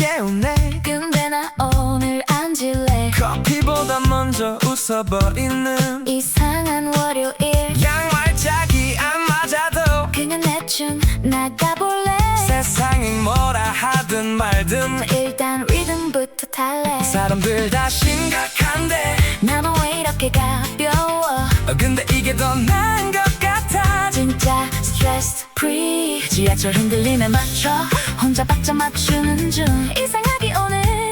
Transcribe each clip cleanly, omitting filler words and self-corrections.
깨우네. 근데 나 오늘 앉을래. 커피보다 먼저 웃어버리는 이상한 월요일. 양말짝이 안 맞아도 그냥 대충 나가볼래. 세상이 뭐라 하든 말든 일단 리듬부터 탈래. 사람들 다 심각한데 나만 왜 이렇게 가벼워. 근데 이게 더 나은 것 같아. 진짜 스트레스 프리. 지하철 흔들림에 맞춰 혼자 박자 맞추는 중. 이상하게 오늘은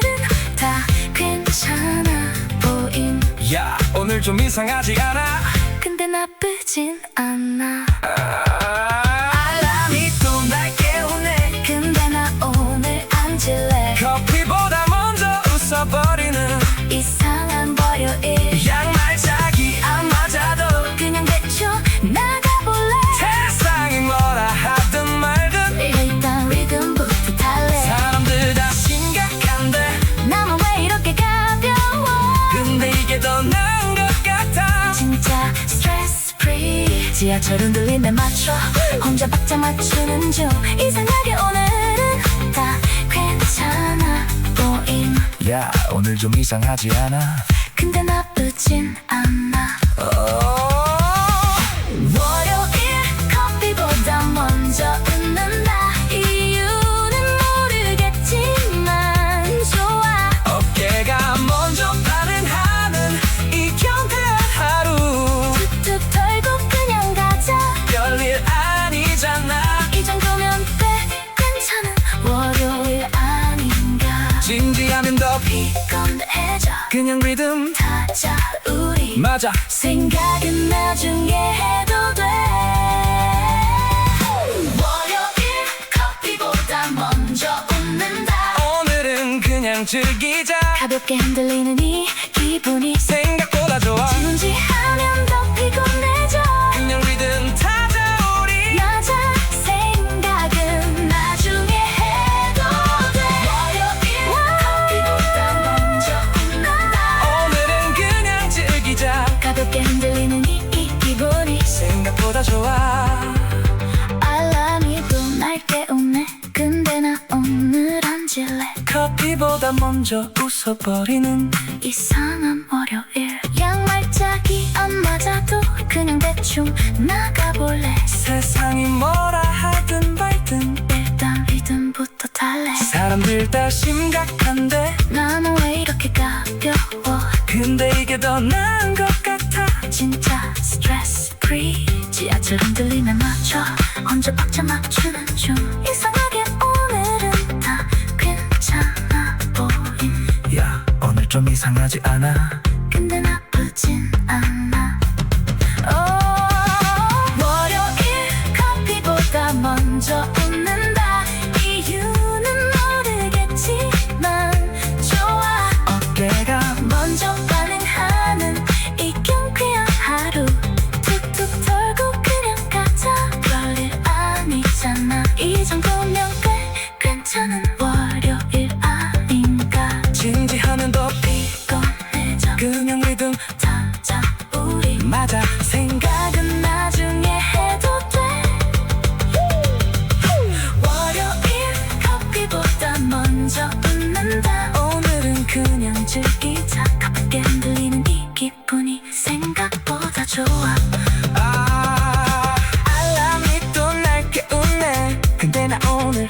다 괜찮아 보임. 야 오늘 좀 이상하지 않아? 근데 나쁘진 않아. 알람이 또 날 깨우네. 근데 나 오늘 앉을래. 커피보다 먼저 웃어버리는 이상한 월요일. 양말짝이 안 맞아도 그냥 대충 나가볼래. 세상이 뭐라 하든 말든 일단 리듬부터 탈래. 사람들 다 심각한데 나만 왜 이렇게 가벼워. 근데 이게 더 나은 것 같아. 진짜 스트레스 프리. 지하철 흔들림에 맞춰 혼자 박자 맞추는 중. 이상하게 오늘은 다 괜찮아 보임. 야 오늘 좀 이상하지 않아? 근데 나쁘진 않아. 월요일 커피보다 먼저 웃는다. 이유는 모르겠지만 좋아. 어깨가 먼저 반응하는 이 경쾌한 하루 툭툭 털고 그냥 가자. 별일 아니잖아. 이 정도면 꽤 괜찮은 월요일 아닌가. 진지하면 더 피곤해져. 그냥 리듬 타자 우리. 맞아. 생각은 나중에 해도 돼. 월요일 커피보다 먼저 웃는다. 오늘은 그냥 즐기자. 가볍게 흔들리는 이 기분이 생각보다 좋아. 진지하면 더 피곤해져. 그냥 리듬 타자 우리. 맞아. 생각은 나중에 해도 돼. 월요일 커피보다 먼저 웃는다. 오늘은 그냥 즐기자. 가볍게 흔들리는 이 기분이 생각보다 좋아. 알람이 또 날 깨우네. 근데 나 오늘 앉을래. 커피보다 먼저 웃어버리는 이상한 월요일. 양말짝이 안 맞아도 그냥 대충 나가볼래. 세상이 뭐라 하든 말든 일단 리듬부터 탈래. 사람들 다 심각한데 나는 왜 이렇게 가벼워. 근데 이게 더 나은 것 같아. 진짜 스트레스 프리. 지하철 흔들림에 맞춰 혼자 박자 맞추는 중. 이상하게 오늘은 다 괜찮아 보임. 야 오늘 좀 이상하지 않아? 근데 나쁘진 않아. 월요일 커피보다 먼저 웃는다. 이유는 모르겠지만 좋아. 어깨가 먼저 반응하는 이 경쾌한 하루. 툭툭 털고 그냥 가자. 별일 아니잖아. 이 정도면 꽤 괜찮은 월요일 아닌가. 진지하면 더 피곤해져. 그냥 리듬 타자 우리. 맞아. 생각은 나중에 해도 돼. 월요일 커피보다 먼저 웃는다. 오늘은 그냥 즐기자. 가볍게 흔들리는 이 기분이 생각보다 좋아. 알람이 또 날 깨우네. 근데 나 오늘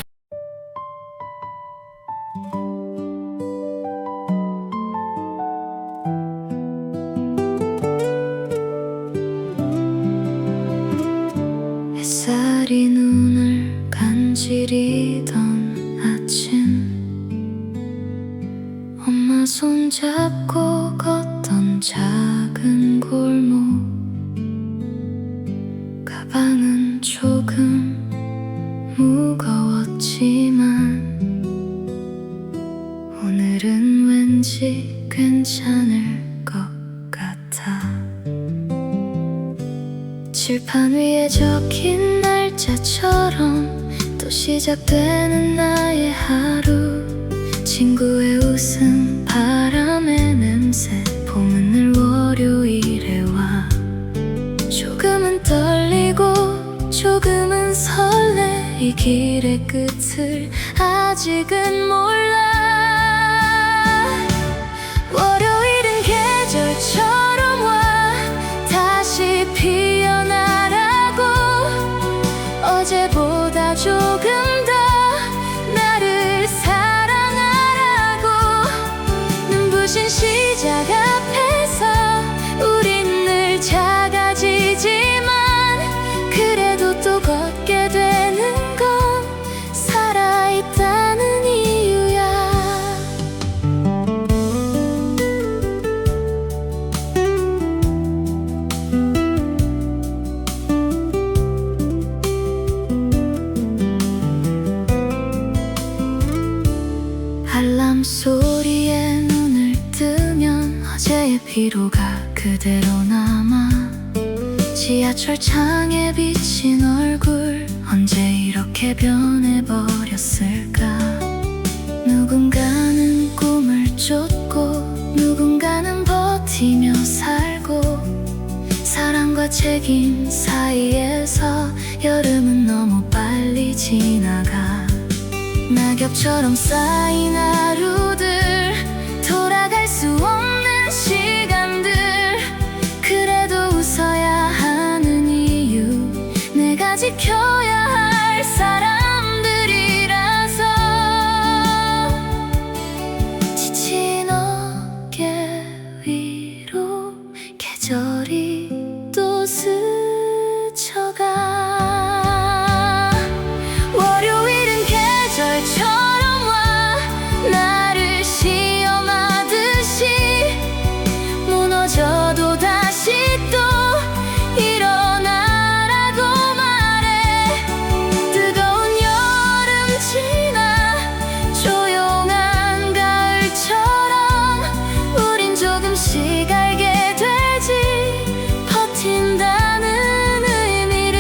햇살이 눈을 간지리던 아침. 엄마 손 잡고 걷던 작은 골목. 가방은 조금 무거웠지만 오늘은 왠지 괜찮을 것 같아. 칠판 위에 적힌 날짜처럼 또 시작되는 나의 하루. 친구의 웃음, 바람의 냄새, 봄은 늘 월요일에 와. 조금은 떨리고 조금은 설레. 이 길의 끝을 아직은 몰라. 월요일은 계절처럼 와 다시 피어나라고, 어제보다 조금 더 나를 사랑하라고. 눈부신 시작 앞에서 우린 늘 작아지지만 그래도 또 걷게 되는 건 살아있다는 이유야. 알람 소리에 눈을 뜨면 어제의 피로가 그대로 남아. 지하철 창에 비친 얼굴 언제 이렇게 변해버렸을까. 누군가는 꿈을 쫓고 누군가는 버티며 살고, 사랑과 책임 사이에서 여름은 너무 빨리 지나가. 낙엽처럼 쌓인 하루들, 돌아갈 수 없는 시간들, 그래도 웃어야 하는 이유, 내가 지켜야 할 사람들이라서. 지친 어깨 위로 계절이 또 스쳐가. 월요일은 계절처럼 와 나를 시험하듯이, 무너져도 다시 또 일어나라고 말해. 뜨거운 여름 지나 조용한 가을처럼 우린 조금씩 알게 되지, 버틴다는 의미를.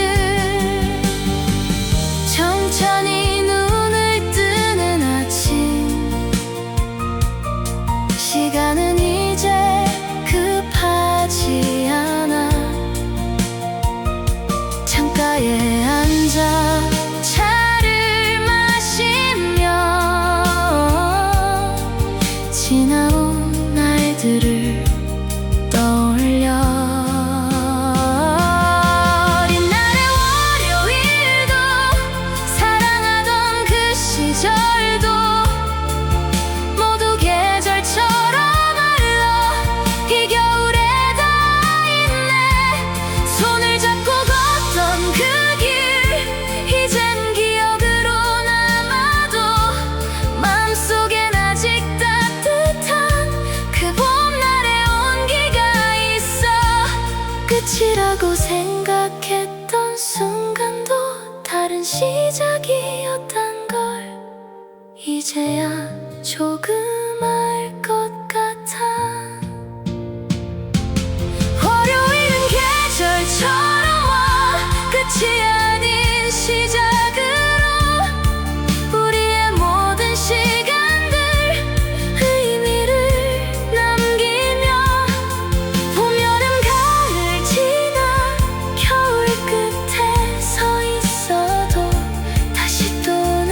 천천히 눈을 뜨는 아침, 시간은 이제 급하지 않아. 창가에 앉아 차를 마시며 지나온 날들을 떠올려. 어린 날의 월요일도 사랑하던 그 시절도 모두 계절처럼 흘러 이 겨울에 다 있네. 손을 잡고 걷던 그 길 이젠 기억으로 남아도 마음속엔 아직 따뜻한 그 봄날의 온기가 있어. 끝이라고 생각했던 순간도 다른 시작이었단 걸 이제야 조금 알 것 같아. 월요일은 계절처럼 와 끝이 아닌 시작으로, 우리의 모든 시간들 의미를 남기며. 봄, 여름, 가을 지나 겨울 끝에 서 있어도 다시 또 오는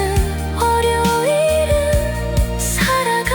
월요일은 살아가.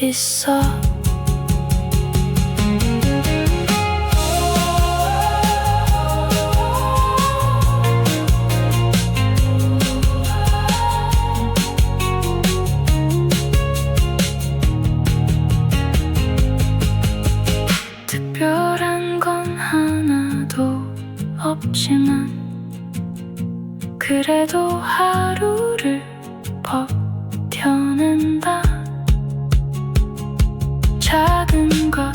있어. 특별한 건 하나도 없지만 그래도 하루를 버텨낸다. 작은 것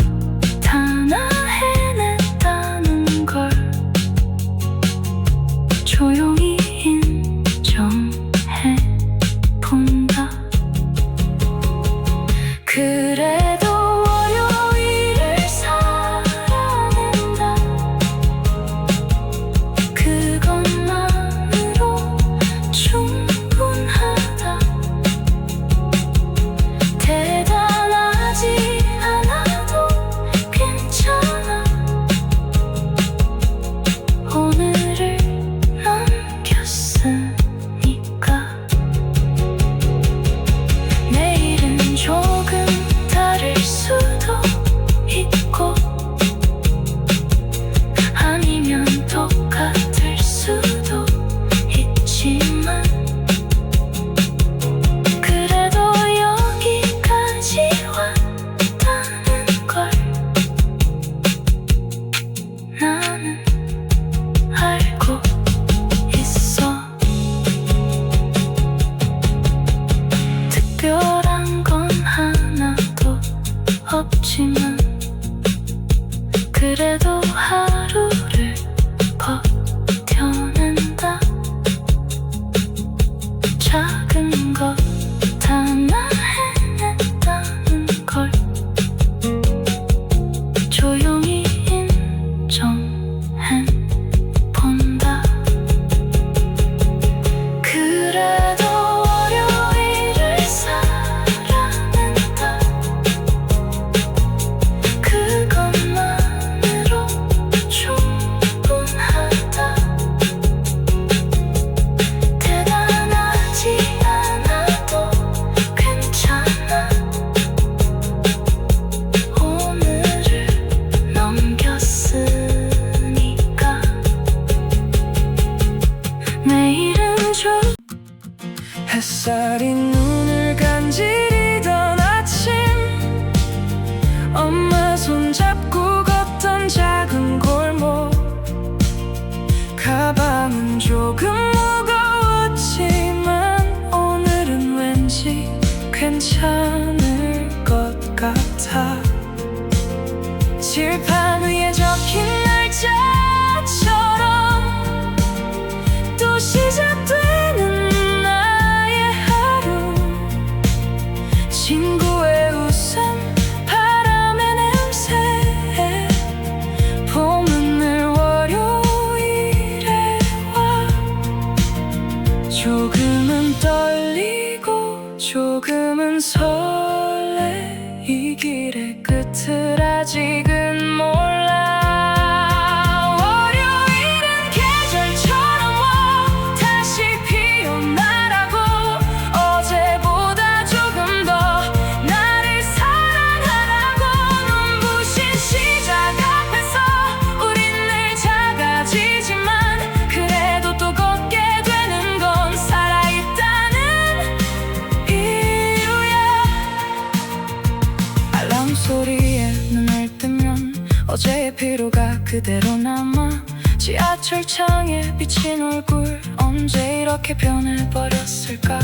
하나 해냈다는 걸 조용히 인정해 본다. 그래도 월요일을 살아낸다. 그것만으로 충분하다. 대단하지 않아도 괜찮아. 오늘을 넘겼으니까. 내일은 조금 다를 수도 있고 아니면 똑같을 수도 있지만 그래도 여기까지 왔다는 걸 나는 알고 있어. 특별한 건 하나도 없지만 그래도 하루를 버텨낸다. 작은 것 하나 해냈다는 걸 조용히 인정해 본다. 그래도 월요일을 살아낸다. 그것만으로 충분하다. 대단하지 않아도 괜찮아. 오늘을 넘겼으니까. 내일은 좀 햇살이 눈을 간지리던 아침 엄마 손잡고 걷던 작은 골목. 가방은 조금 무거웠지만 오늘은 왠지 괜찮을 것 같아. 칠판 위에 적힌 날짜처럼 또 시작되는 나의 하루. 친구의 웃음, 바람의 냄새. 봄은 늘 월요일에 와. 조금은 떨리고 조금은 설레. 이 길의 끝을 아직은 몰라. 월요일은 계절처럼 와. 다시 피어나라고. 어제보다 조금 더 나를 사랑하라고. 눈부신 시작 앞에서 우린 늘 작아지지만 그래도 또 걷게 되는 건 살아있다는 이유야. 알람 소리에 눈을 뜨면 어제의 피로가 그대로 남아. 지하철 창에 비친 얼굴 언제 이렇게 변해버렸을까.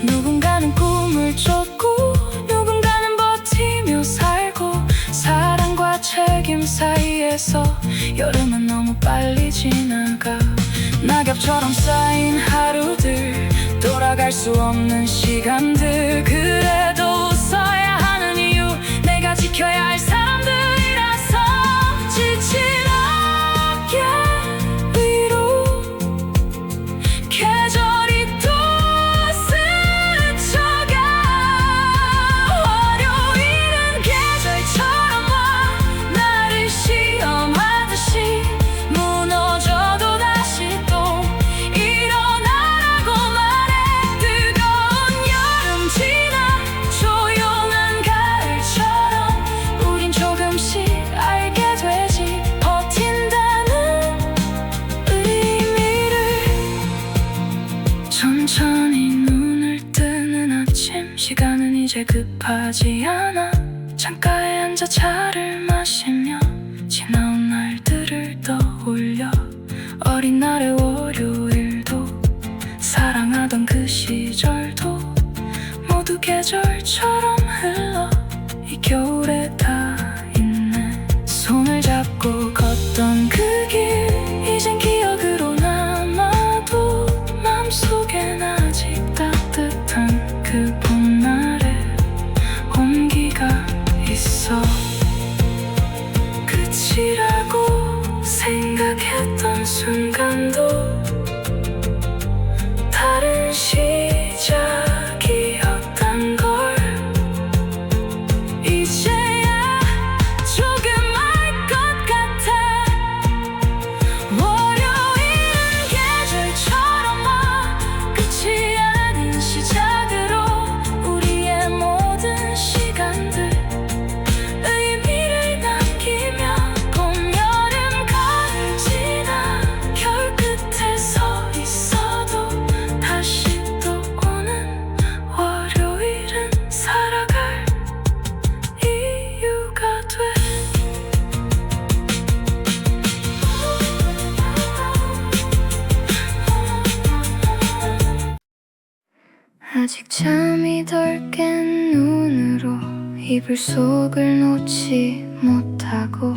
누군가는 꿈을 쫓고 누군가는 버티며 살고 사랑과 책임 사이에서 여름은 너무 빨리 지나가. 낙엽처럼 쌓인 하루들 돌아갈 수 없는 시간들. 그래도 웃어야 하는 이유 내가 지켜야 할 사람들이라서. 지친 어깨 위로 계절이 또 스쳐가. 월요일은 계절처럼 와. 나를 시험하듯이 무너져도 다시 또 일어나라고 말해. 뜨거운 여름 지나 나는 이제 급하지 않아. 창가에 앉아 차를 마시며 지나온 날들을 떠올려. 어린 날의 월요일도 사랑하던 그 시절도 모두 계절처럼 흘러 이 겨울에 다 있네. 손을 잡고 걷던 그 길 이젠 기억으로 남아도 맘속엔 아직 따뜻한 그 봄날의 온기가 있어. 끝이라고 생각했던 순간도 다른 시작이었단 걸 이제야 조금 알 것 같아. 월요일은 계절처럼 와 끝이 아닌 시작으로 우리의 모든 시간들 의미를 남기며 봄, 여름, 가을 지나 겨울 끝에 서 있어도 다시 또 오는 월요일은 살아갈 이유가 돼. 아직 잠이 덜 깬 눈으로 이불 속을 놓지 못하고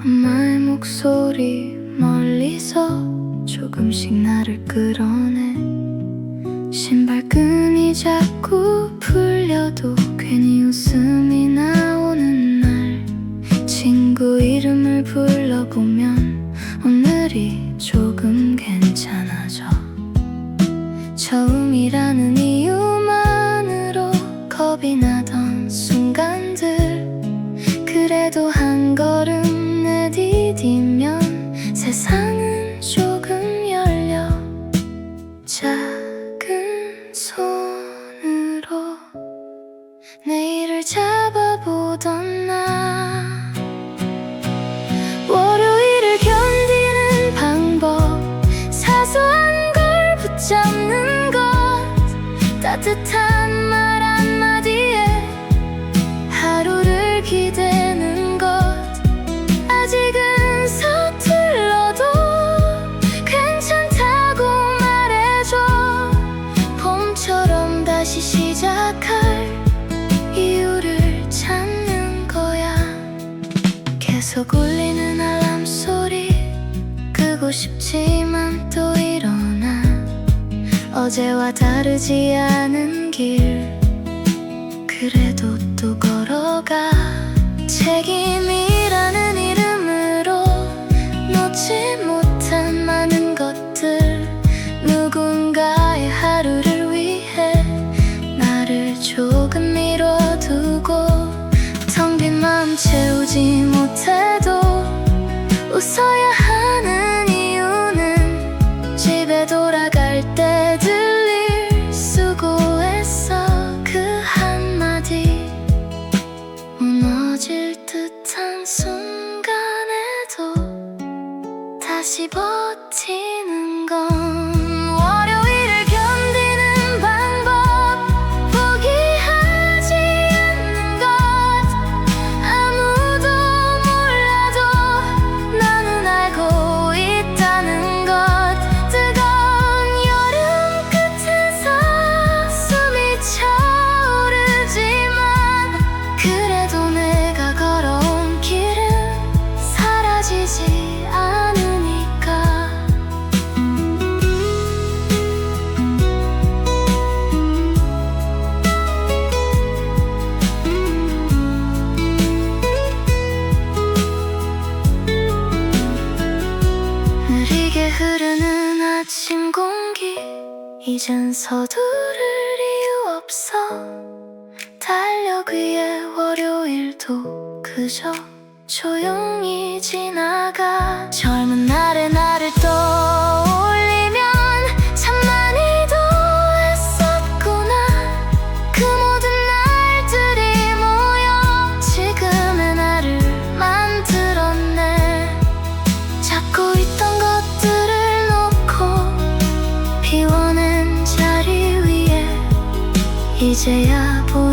엄마의 목소리 멀리서 조금씩 나를 끌어내. 신발끈이 자꾸 풀려도 괜히 웃음이 나오는 날 친구 이름을 불러보면 오늘이 조금 괜찮아져. 처음이라는 이유만으로 겁이 나던 순간들 그래도 한 걸음 내디디면 세상은 조금 열려. 작은 손으로 내일을 잡아보던 나 월요일을 견디는 방법 사소한 걸 붙잡는 것 따뜻한 말 한마디에 하루를 기대는 것 아직은 서툴러도 괜찮다고 말해줘. 봄처럼 다시 시작할 이유를 찾는 거야. 계속 울리는 알람 소리 끄고 싶지만 또 일어나. 어제와 다르지 않은 길 그래도 또 걸어가. 책임이라는 이름으로 놓지 못한 많은 것들 누군가의 하루를 위해 나를 조금 미뤄두고 텅 빈 마음 채우지 못해도 웃어야 하는 이유는 집에 돌아갈 때 들릴 수고했어 그 한마디. 무너질 듯한 순간에도 다시 버티는 건 월요일을 견디는 방법 포기하지 않는 것 아무도 몰라도 나는 알고 있다는 것 뜨거운 여름 끝에서 숨이 차오르지만 그래도 내가 걸어온 길은 사라지지 않으니까. 느리게 흐르는 아침 공기 이젠 서두를 이유 없어. 달력 위에 월요일도 그저 조용히 지나가. 젊은 날의 나를 떠올리면 참 많이도 했었구나. 그 모든 날들이 모여 지금의 나를 만들었네. 잡고 있던 것들을 놓고 비워낸 자리 위에 이제야 보이는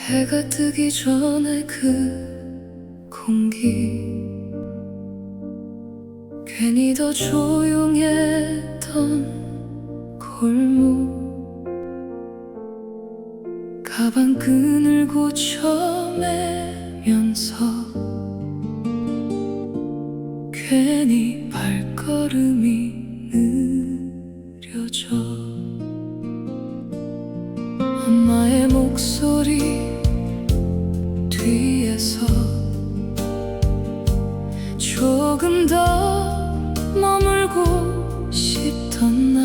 해가 뜨기 전에 그 공기 괜히 더 조용했던 골목 가방끈을 고쳐 매면서 괜히 발걸음이 느려져 엄마의 목소리 뒤에서 조금 더 머물고 싶던 나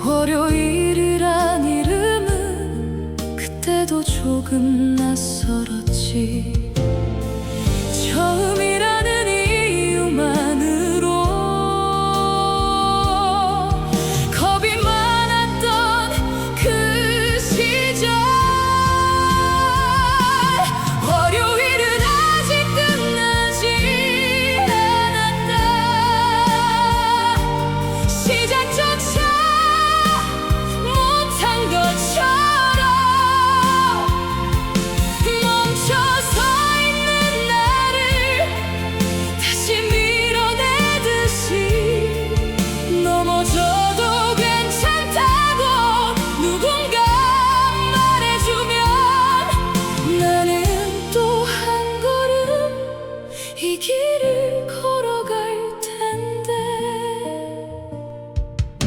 월요일이란 이름은 그때도 조금 낯설었지 처음이라는 이유만으로 겁이 많았던 그 시절 월요일은 아직 끝나지 않았다 시작조차 못한 것처럼 멈춰서 있는 나를 다시 밀어내듯이 넘어져도 괜찮다고 누군가 말해주면 나는 또 한 걸음 이 길을 걸어갈 텐데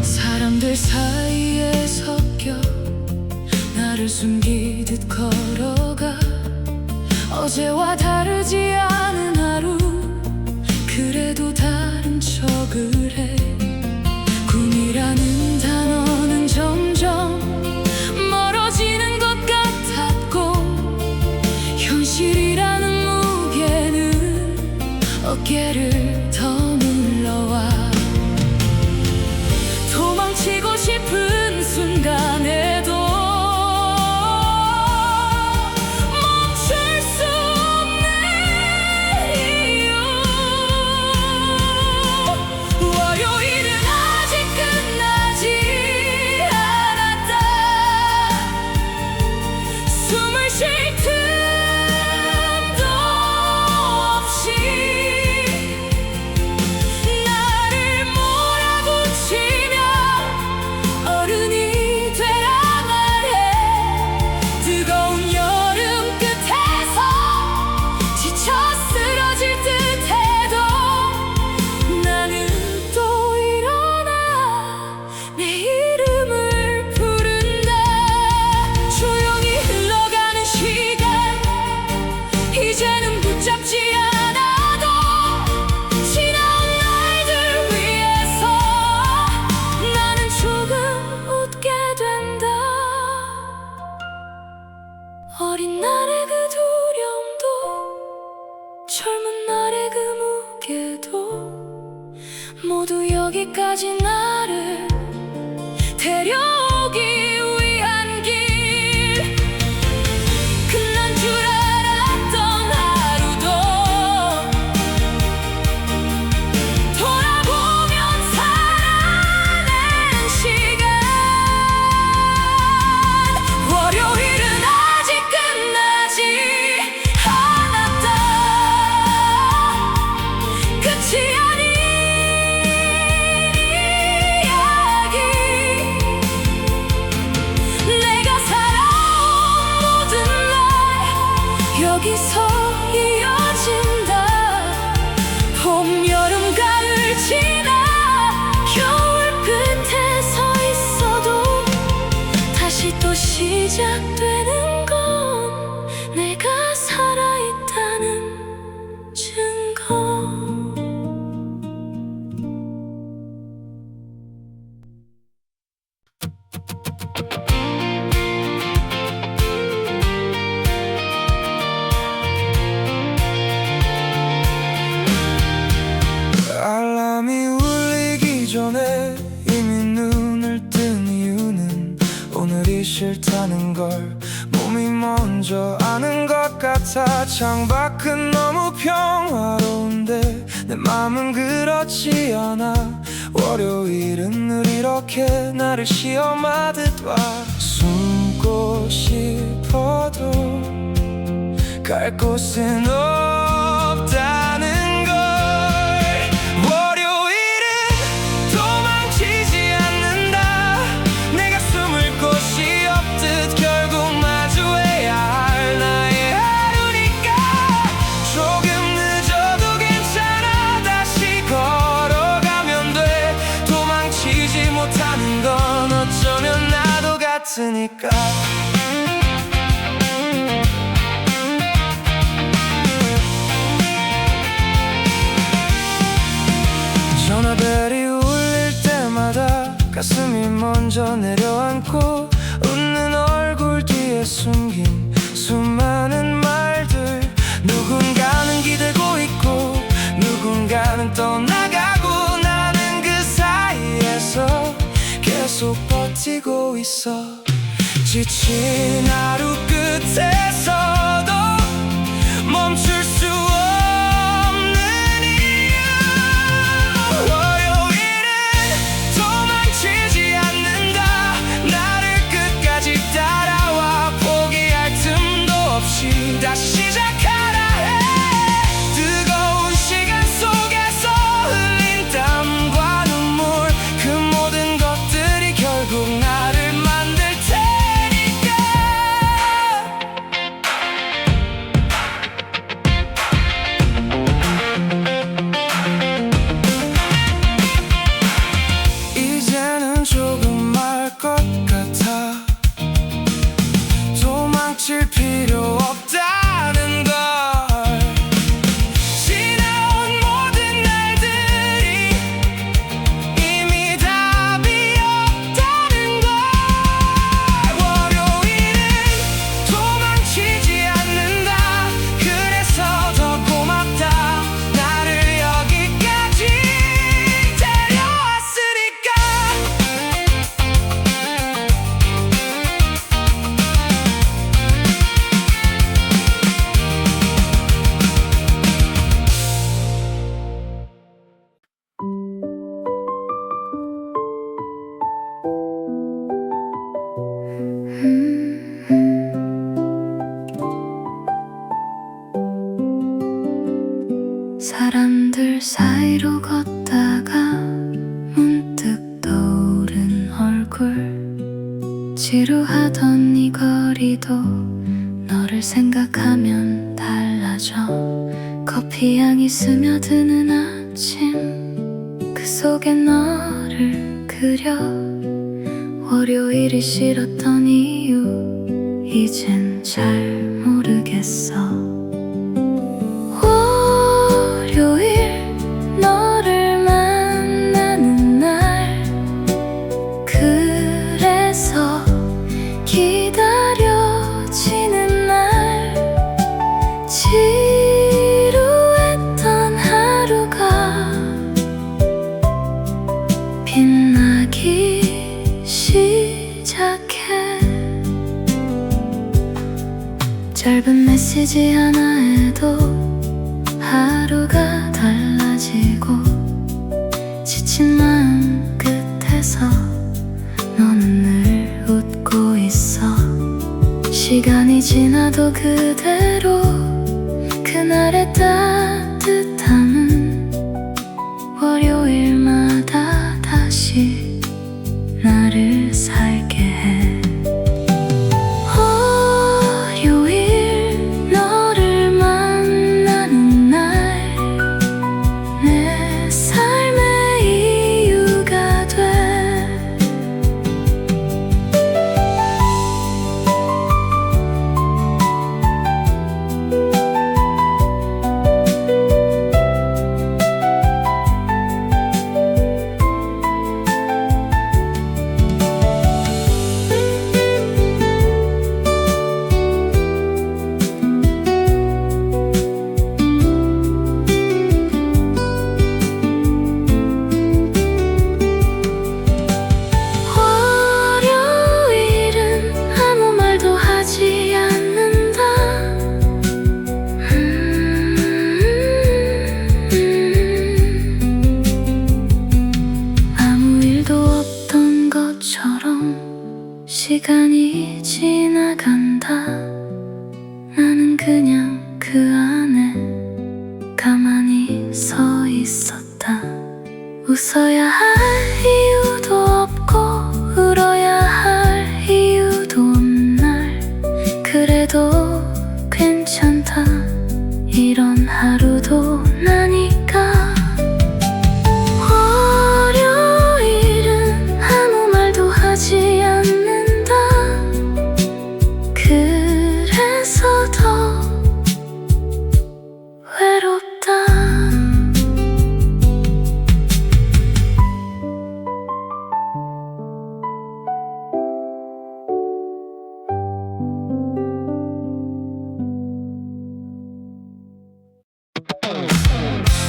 사람들 사이에 섞여 나를 숨기듯 걸어가 어제와 다르지 않은 하루 그래도 다른 척을 해 꿈이라는 단어는 점점 멀어지는 것 같았고 현실이라는 무게는 어깨를 더 눌러와 도망치고 싶은 순간에도 멈출 수 없는 이유 월요일은 아직 끝나지 않았다 숨을 쉴 틈도 없이 나를 몰아붙이며 어른이 되라 말해 뜨거운 여름 끝에서 지쳐 쓰러질 듯해도 나는 또 일어나 내 이름을 부른다 조용히 흘러가는 시간 이제는 붙잡지 않아도 지나온 날들 위해서 나는 조금 웃게 된다 어린 날의 그 두려움도 젊은 날의 그 무게도 모두 여기까지 나를 데려오기 위한 길 끝난 줄 알았던 하루도 돌아보면 살아낸 시간 월요일은 아직 끝나지 않았다 끝이 아닌 이야기 내가 살아온 모든 날 여기서 이어진다 봄, 여름, 가을 지나 겨울 끝에 서 있어도 다시 또 시작되는 건 내가 살아있다는 증거 알람이 울리기 전에 이미 눈을 뜬 이유는 오늘이 싫다는 걸 몸이 먼저 아는 것 같아 창밖은 너무 평화로운데 내 맘은 그렇지 않아 월요일은 늘 이렇게 나를 시험하듯 와 숨고 걷고 싶어도 갈 곳은 없다는 걸. 월요일은 도망치지 않는다. 내가 숨을 곳이 없듯 결국 마주해야 할 나의 하루니까. 조금 늦어도 괜찮아. 다시 걸어가면 돼. 도망치지 못하는 건 어쩌면 나도 같으니까. 전화벨이 울릴 때마다 가슴이 먼저 내려앉고 웃는 얼굴 뒤에 숨긴 수많은 말들. 누군가는 기대고 있고 누군가는 떠나가고 나는 그 사이에서 계속 버티고 있어. 지친 하루 끝에서도 멈출 수 없는 이유. 월요일은 도망치지 않는다. 나를 끝까지 따라와. 포기할 틈도 없이 다시 시작하라 해. 뜨거운 시간 속에서 흘린 땀과 눈물, 그 모든 것들이 결국 나를 만들 테니까. 이제는 조금 알 것 같아. 도망칠 필요 없다는 걸. 지나온 모든 날들이 이미 답이 없다는 걸. 월요일은 도망치지 않는다. 그래서 더 고맙다. 나를 여기까지 데려왔으니까. 사람들 사이로 걷다가 문득 떠오른 얼굴. 지루하던 이 거리도 너를 생각하면 달라져. 커피 향이 스며드는 아침, 그 속에 너를 그려. 월요일이 싫었던 이유 이젠 잘 모르겠어. 월요일 너를 만나는 날, 그래서 기다려지는 날. 지루했던 하루가 빛나기 시작해. 짧은 메시지 하나에도 하루가 달라지고, 지친 마음 끝에서 너는 늘 웃고 있어. 시간이 지나도 그대로 그날의 따뜻함은 월요일마다 다시 나를 살게 해. 월요일 너를 만나는 날, 내 삶의 이유가 돼. 시간이 지나간다. 나는 그냥 그 안에 가만히 서 있었다. 웃어야 할 이유도 없고 울어야 할 이유도 없는 날, 그래도 괜찮다 이런 하루도 나니까. 월요일은 아무 말도 하지 않는다. 그래서 더 외롭다.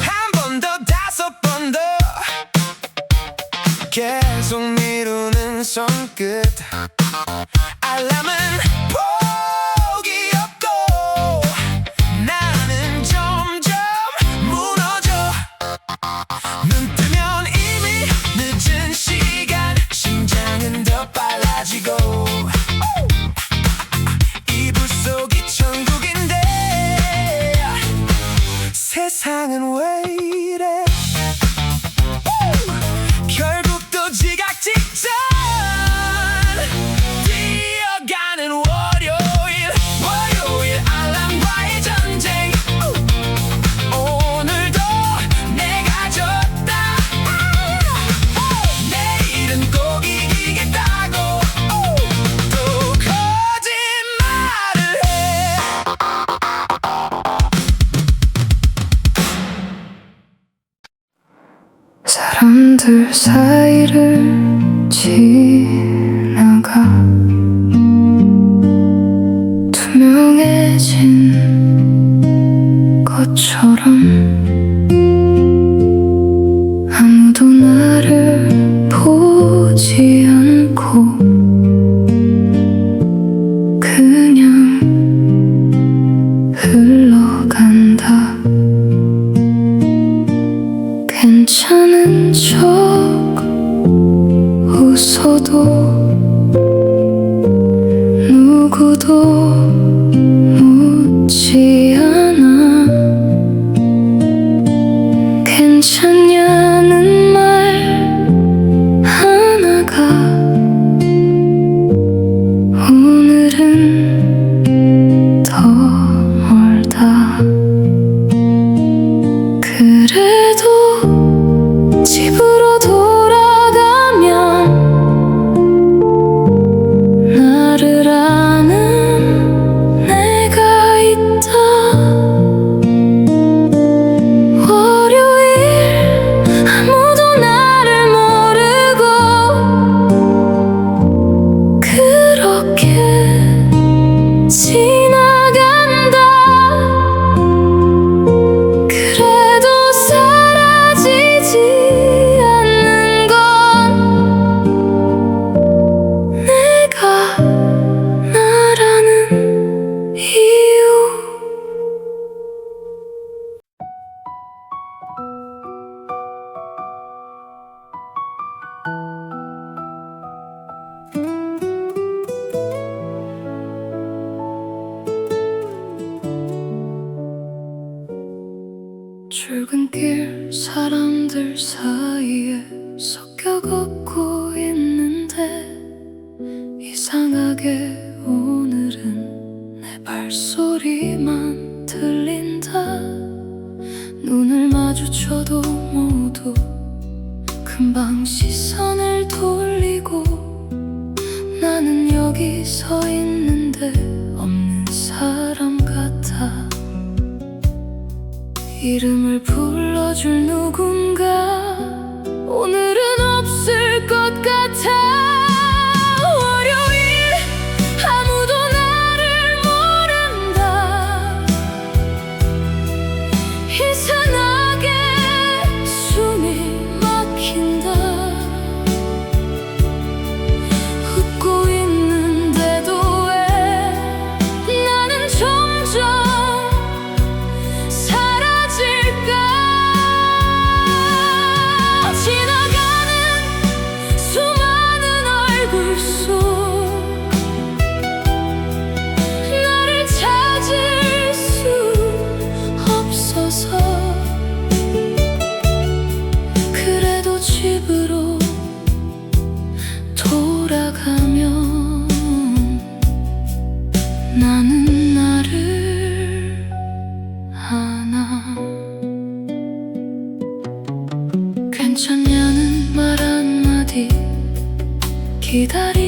한 번 더, 다섯 번 더 계속 미루는 손끝. 알람은 포기 없고 나는 점점 무너져. 눈 뜨면 이미 늦은 시간, 심장은 더 빨라지고 이불 속이 천국인데 세상은 왜 이래. 결국 또 지각 직전 뛰어가는 월요일. 월요일 알람과의 전쟁. 오늘도 내가 졌다. 내일은 꼭 이기겠다고 또 거짓말을 해. 사람들 사이를 지나가 투명해진 것처럼 아무도 나를 보지 않고 그냥 흘러간다. 괜찮은 척 웃어도 누구도 묻지 않아. 괜찮냐는 말 하나가 오늘은 더 멀다. 그래도 집으로 돌아가면 나를 아는 내가 있다. 월요일 아무도 나를 모르고 그렇게 지나간다. 그래도 사라지지 않는 건 내가 나라는 이유. 출근길 사람들 사이에 섞여 걷고 있는데 이상하게 오늘은 내 발소리만 들린다. 눈을 마주쳐도 모두 금방 시선을 돌리고 나는 여기 서 있는데 없는 사람 같아. 이름을 불러줄 누군가 오늘은 없을 것 같아. 월요일 아무도 나를 모른다. 이상하게 숨이 막힌다. 웃고 있는데도 왜 나는 점점 사라질까.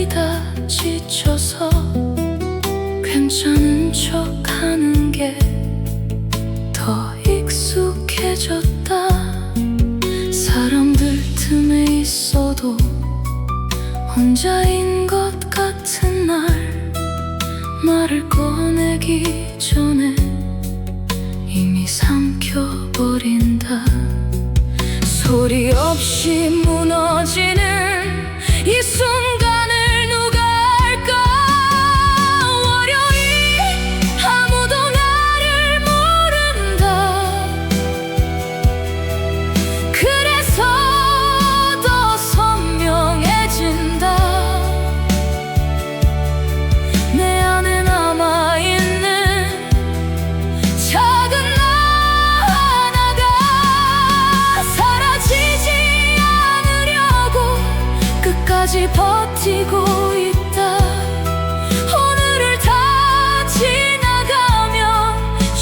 기다리다 지쳐서 괜찮은 척 하는 게 더 익숙해졌다. 사람들 틈에 있어도 혼자인 것 같은 날, 말을 꺼내기 전에 이미 삼켜버린다. 소리 없이 무너지는 이 순간을 누가 알까? 월요일 아무도 나를 모른다. 그래서 더 선명해진다. 내 안에 남아있는 작은 나 하나가 사라지지 않으려고 끝까지 버티고 있다. 오늘을 다 지나가면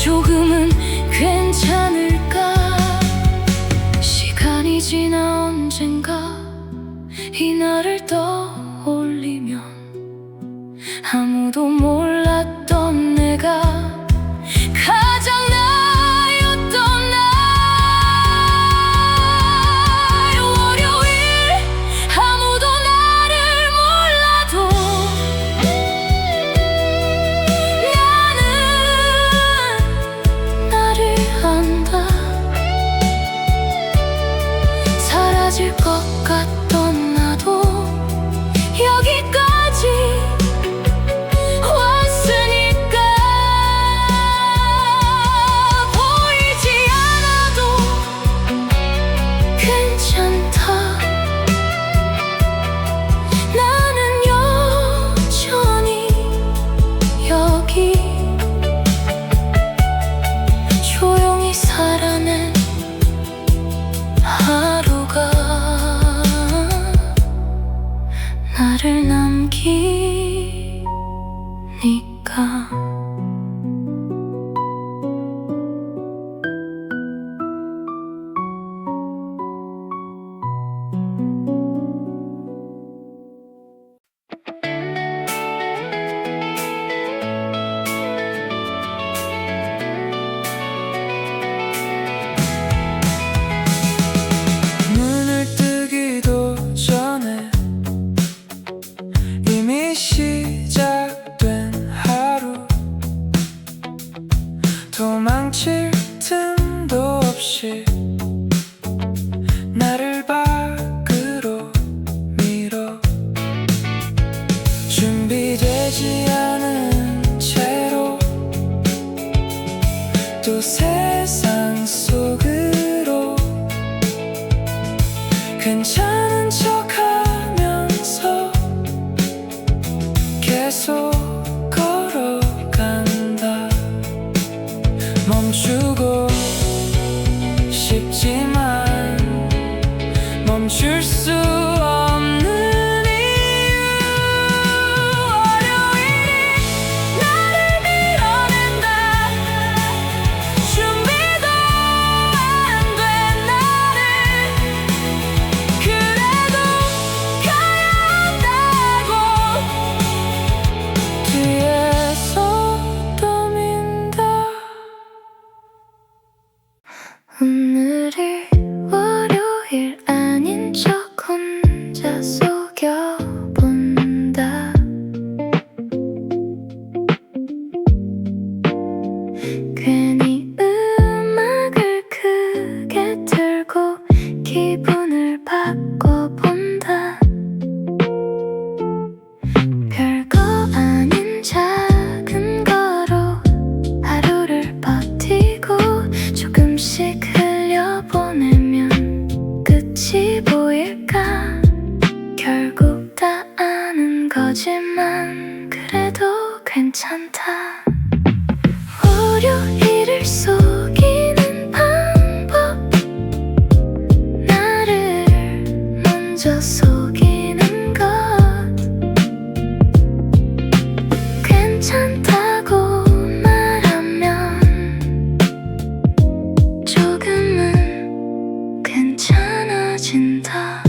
조금은 괜찮을까? 시간이 지나 언젠가 이날을 떠올리면 아무도 몰랐던 내가 가장 나였던 날. 월요일 아무도 나를 몰라도 나는 나를 안다. 사라질 것 같던 나도 여기까지 왔으니까 보이지 않아도 괜찮다. 나는 여전히 여기 조용히 살아낸 하루가 나를 남기니까. 눈을 뜨기도 전에 이미 시작된 하루, 도망칠 틈도 없이 나를 밖으로 밀어 준비되지 않은 채로 또 세상 속으로 괜찮은 척하면서 계속 걸어간다. 멈추고 싶지만 멈출 수 없는 이유. 월요일이 나를 밀어낸다. 준비도 안 된 나를 그래도 가야 한다고 뒤에서 떠민다. 오늘을 월요일 아닌 척 혼자 속여본다. 괜히 음악을 크게 틀고 기분을 바꿔본다. 별거 아닌 작은 거로 하루를 버티고 조금씩 흘려보내면 끝이 보일까? 결국 다 아는 거지만 그래도 괜찮다. 월요일을 속이는 방법, 나를 먼저 속이는 것. 괜찮다고 말하면 조금은 괜찮아진다.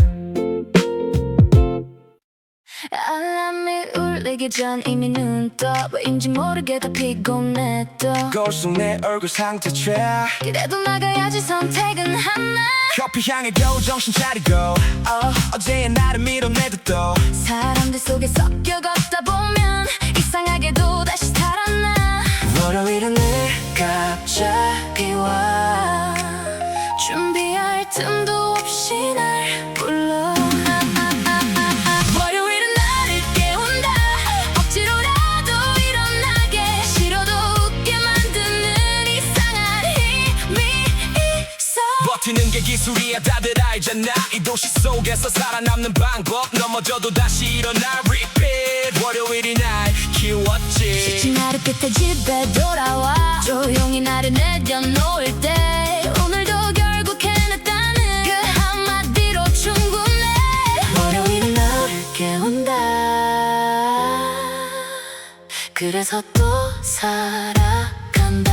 알람 알람이 울리기 전 이미 눈 떠 왜인지 모르게 다 피곤해 또 거울 속 내 얼굴 상태 최악 그래도 나가야지 선택은 하나 커피 향해 겨우 정신 차리고 어제의 나를 밀어내도 또 사람들 속에 섞여 걷다 보면 이상하게도 다시 살아나 월요일은 늘 갑자기 와 준비할 틈도 없이 날 불러 월요일은 나를 깨운다 억지로라도 일어나게 싫어도 웃게 만드는 이상한 힘이 있어 버티는 게 기술이야 다들 알잖아 이 도시 속에서 살아남는 방법 넘어져도 다시 일어나 repeat 월요일이 날 키웠지 지친 하루 끝에 집에 돌아와 조용히 나를 내려놓을 때 오늘도 결국 해냈다는 그 한마디로 충분해 월요일은 너를 깨운다 그래서 또 살아간다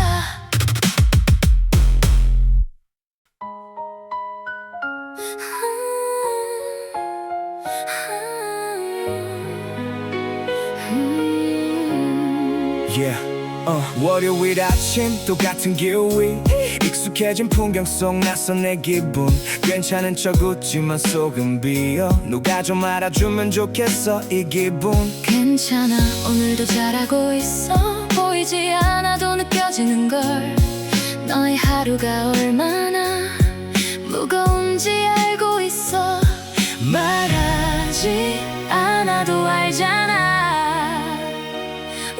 Yeah. 월요일 아침 똑같은 기위 익숙해진 풍경 속 낯선 내 기분 괜찮은 척 웃지만 속은 비어 누가 좀 알아주면 좋겠어 이 기분 괜찮아 오늘도 잘하고 있어 보이지 않아도 느껴지는 걸 너의 하루가 얼마나 무거운지 알고 있어 말하지 않아도 알잖아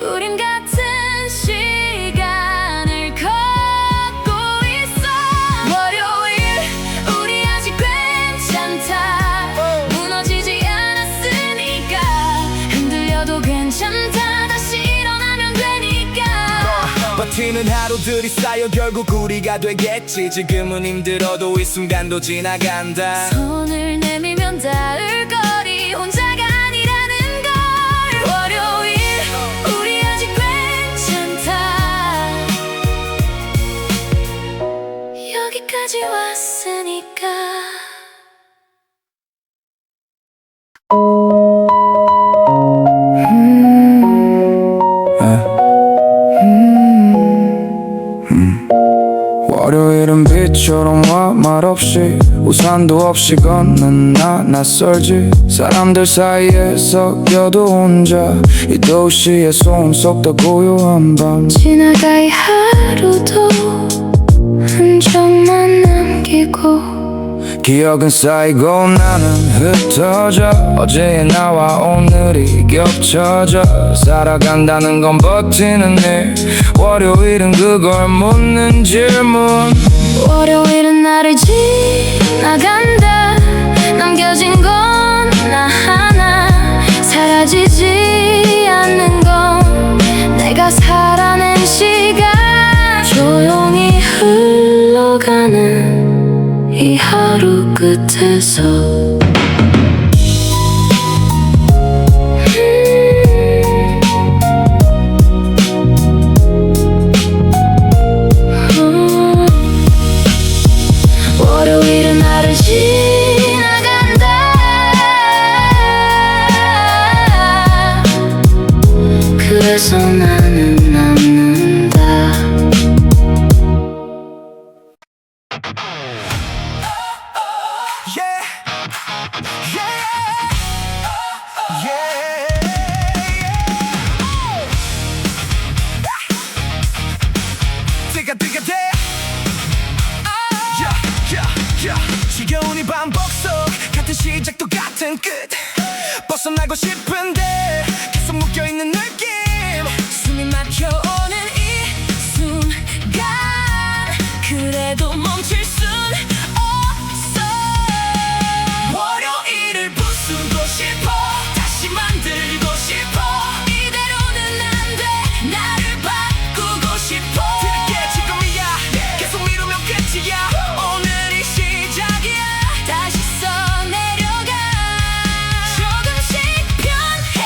우린 같은 시간을 걷고 있어 월요일 우리 아직 괜찮다 무너지지 않았으니까 흔들려도 괜찮다 다시 일어나면 되니까 버티는 하루들이 쌓여 결국 우리가 되겠지 지금은 힘들어도 이 순간도 지나간다 손을 내밀면 닿을 거리 혼자가 아니라는 걸 월요일 우리 아직 괜찮다 여기까지 왔으니까 월요일은 빛처럼 와 말없이 우산도 없이 걷는 나 낯설지 사람들 사이에 섞여도 혼자 이 도시의 소음 속 더 고요한 밤 지나가 이 하루도 흔적만 남기고 기억은 쌓이고 나는 흩어져 어제의 나와 오늘이 겹쳐져 살아간다는 건 버티는 일 월요일은 그걸 묻는 질문 월요일은 나를 지나간다 남겨진 건 나 하나 사라지지 않는 건 내가 살아낸 시간 조용히 흘러가는 이 하루 끝에서 월요일은 나를 지나간다 그래서 나는 남는다 Yeah. Yeah. Yeah. 뜨가 뜨가 대 지겨운 이 반복 속 같은 시작도 같은 끝 벗어나고 싶은데 계속 묶여있는 느낌 숨이 막혀오는 이 순간 그래도 멈출 순 없어 월요일을 부수고 싶어 다시 만들고 싶어 이대로는 안 돼 나를 바꾸고 싶어 들게 지금이야 계속 미루면 끝이야 오늘이 시작이야 다시 써내려가 조금씩 변해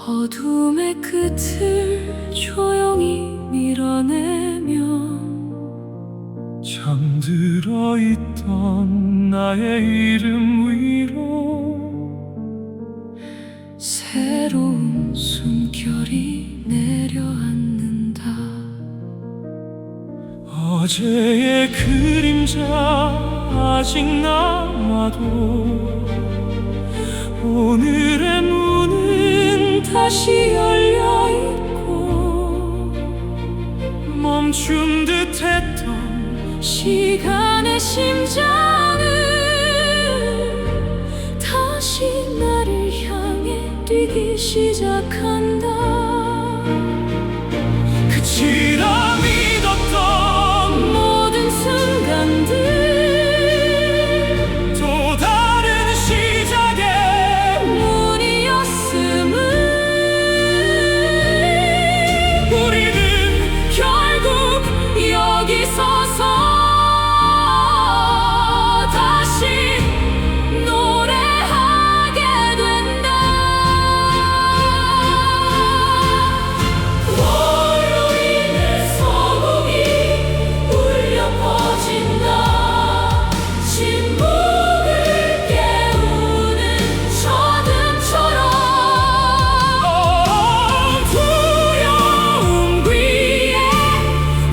어둠의 끝을 조용히 밀어내며 잠들어 있던 나의 이름 위로 새로운 숨결이 내려앉는다. 어제의 그림자 아직 남아도 오늘의 문은 다시 열려있고 멈춘 듯했던 시간의 심장은 다시 나를 향해 뛰기 시작한다. 끝이라 믿었던 모든 순간들 또 다른 시작의 문이었음을 우리는 결국 여기 서서 다시 노래하게 된다. 월요일의 서곡이 울려 퍼진다. 침묵을 깨우는 저등처럼 두려움 위에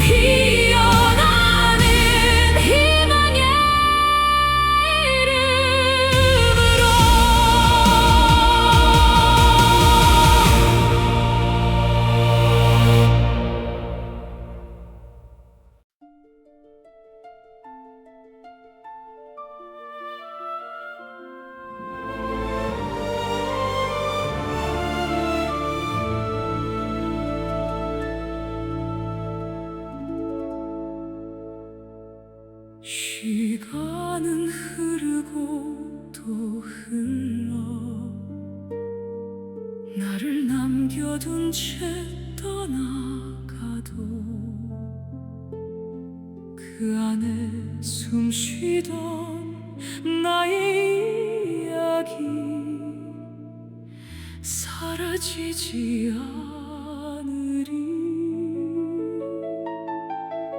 피어나는 희망의 이름으로 시간은 흐르고 또 흘러 나를 남겨둔 채 떠나가도 그 안에 숨쉬던 나의 이야기 사라지지 않으리.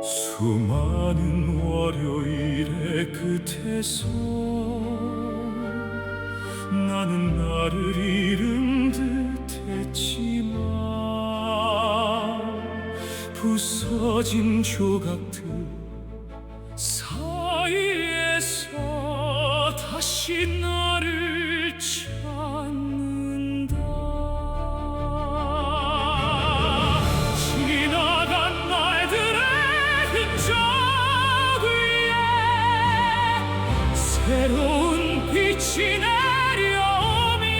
수많은 월요일의 끝에서 나는 나를 잃은 듯 했지만 부서진 조각들 사이에서 다시 나를 찾는다. 지나간 날들의 흔적 위에 새로운 빛이 내려오면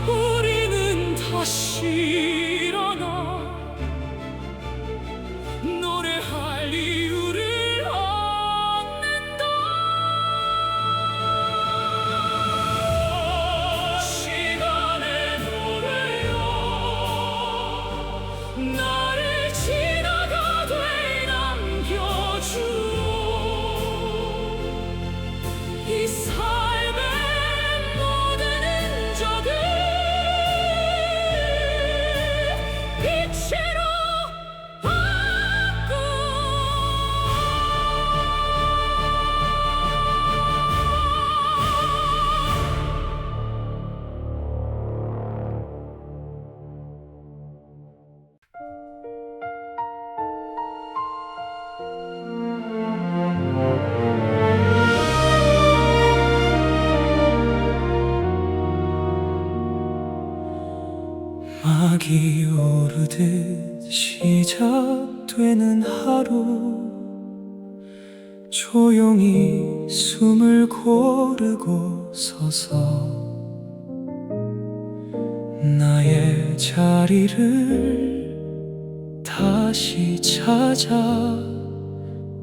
우리는 다시 일어나 노래할 이유를 얻는다. 시간의 노래여 나를 지나가되 남겨주오. 이 삶의 모든 흔적을 빛으로 바꿔. 막이 오르듯 시작되는 하루 조용히 숨을 고르고 서서 나의 자리를 다시 찾아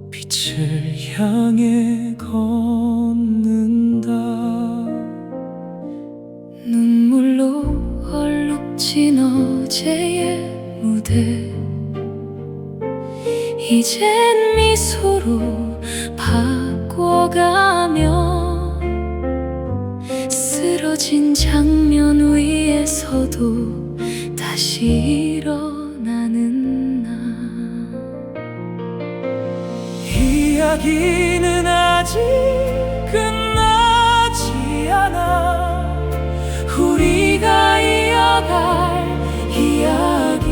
빛을 향해 걷는다. 눈물로 얼룩진 어제의 무대 이젠 미소로 바꿔가며 쓰러진 그려진 장면 위에서도 다시 일어나는 나. 이야기는 아직 끝나지 않아. 우리가 이어갈 이야기.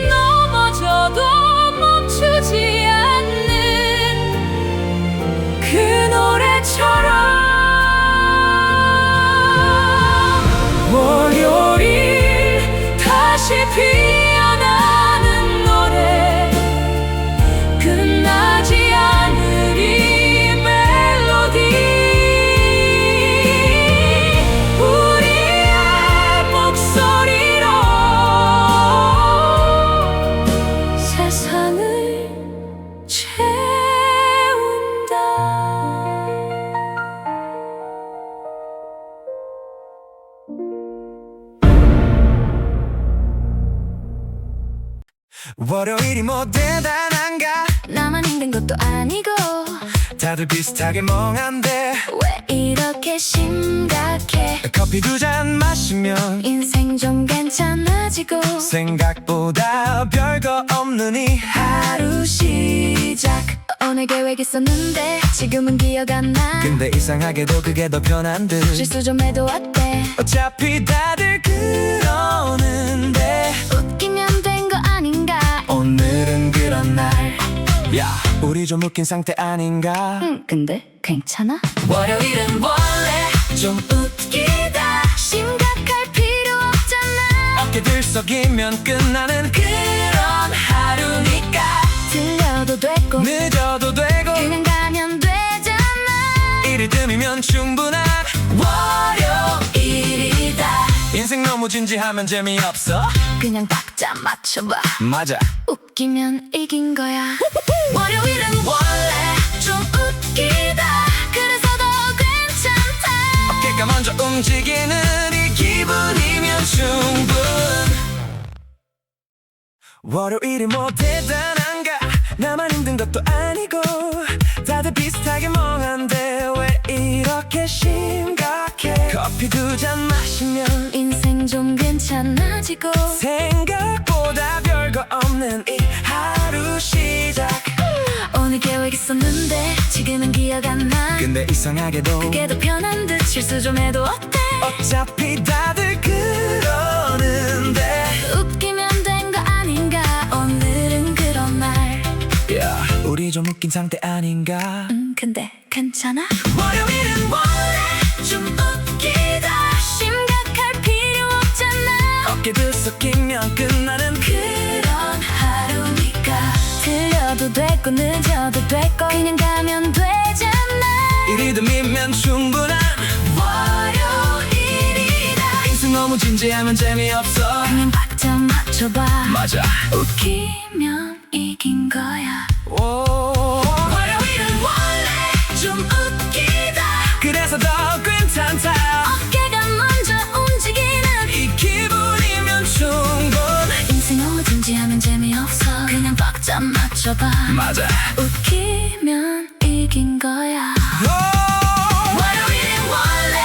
넘어져도 멈추지 않는 그 노래처럼 월요일 다시 피어나는 노래. 끝나지 않을 이 멜로디. 우리의 목소리로 세상을 채운다. 월요일이 뭐 대단한가. 나만 힘든 것도 아니고 다들 비슷하게 멍한데 왜 이렇게 심각해. 커피 두 잔 마시면 인생 좀 괜찮아지고 생각보다 별거 없는 이 하루 시작. 오늘 계획 있었는데 지금은 기억 안 나. 근데 이상하게도 그게 더 편한 듯. 실수 좀 해도 어때. 어차피 다들 그러는데 웃기면 된 거 아닌가. 오늘은 그런 날. 야, 우리 좀 웃긴 상태 아닌가. 근데 괜찮아? 월요일은 원래 좀 웃기다. 심각할 필요 없잖아. 어깨 들썩이면 끝나는 그런 하루니까. 들려도 되고 늦어도 되고 그냥 가면 되잖아. 이리듬이면 충분한 월요일이다. 인생 너무 진지하면 재미없어. 그냥 박자 맞춰봐. 맞아. 웃기면 이긴 거야. 월요일은 원래 좀 웃기다. 그래서 더 괜찮다. 어깨가 먼저 움직이는 이 기분이면 충분. 월요일이 뭐 대단한가. 나만 힘든 것도 아니고 다들 비슷하게 멍한데 왜 이렇게 심각해. 커피 두 잔 마시면 인생 좀 괜찮아지고 생각보다 별거 없는 이 하루 시작. 오늘 계획 있었는데 지금은 기억 안 나. 근데 이상하게도 그게 더 편한 듯. 실수 좀 해도 어때. 어차피 다들 그러는데 웃기면 된 거 아닌가. 오늘은 그런 날. 야, 우리 좀 웃긴 상태 아닌가. 근데 괜찮아? 월요일은 원래 좀 웃기다. 심각할 필요 없잖아. 어깨 들썩이면 끝나는 그런 하루니까. 들려도 되고 늦어도 되고 그냥 가면 되잖아. 이 리듬이면 충분한 월요일이다. 인생 너무 진지하면 재미없어. 그냥 박자 맞춰봐. 맞아. 웃기면 이긴 거야. 오, 월요일은 원래 좀 웃기다. 그래서 더 괜찮다. 어깨가 먼저 움직이는 이 기분이면 충분. 인생 너무 진지하면 재미없어. 그냥 박자 맞춰봐. 맞아. 웃기면 이긴 거야. 오, 월요일은 원래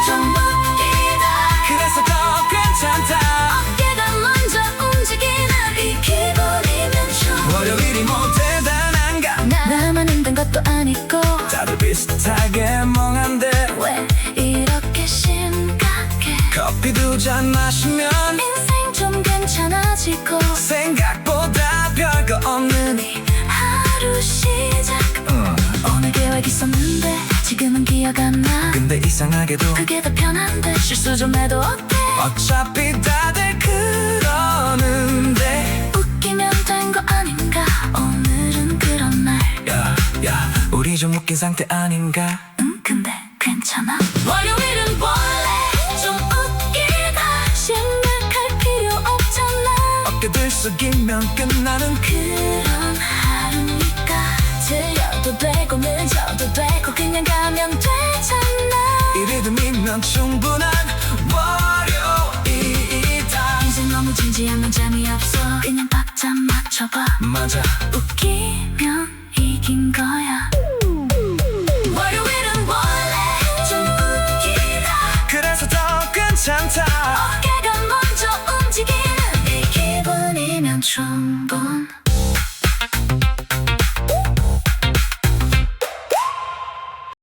좀 웃기다. 그래서 더 괜찮다. 어깨가 먼저 움직이는 이 기분이면 좋아. 월요일이 뭐 대단한가. 나만 힘든 것도 아니고 다들 비슷하게 멍한데 왜 이렇게 심각해. 커피 두 잔 마시면 인생 좀 괜찮아지고 생각보다 별거 없는 이 하루 시작. 오늘 계획 있었는데 지금은 기억 안 나. 근데 이상하게도 그게 더 편한데 실수 좀 해도 어때. 어차피 다들 그러는데 웃기면 된 거 아닌가. 오늘은 그런 날. 야, 우리 좀 웃긴 상태 아닌가. 근데 괜찮아? 월요일은 원래 좀 웃기다. 심각할 필요 없잖아. 어깨 들썩이면 끝나는 그런 하루니까. 들려도 되고 늦어도 되고 그냥 가면 되잖아. 이 리듬이면 충분한 월요일이다. 인생 너무 진지하면 재미없어. 그냥 박자 맞춰봐. 맞아. 웃기면 이긴 거야. 월요일은 원래 괜찮다. 어깨가 먼저 움직이는 이 기분이면 충분.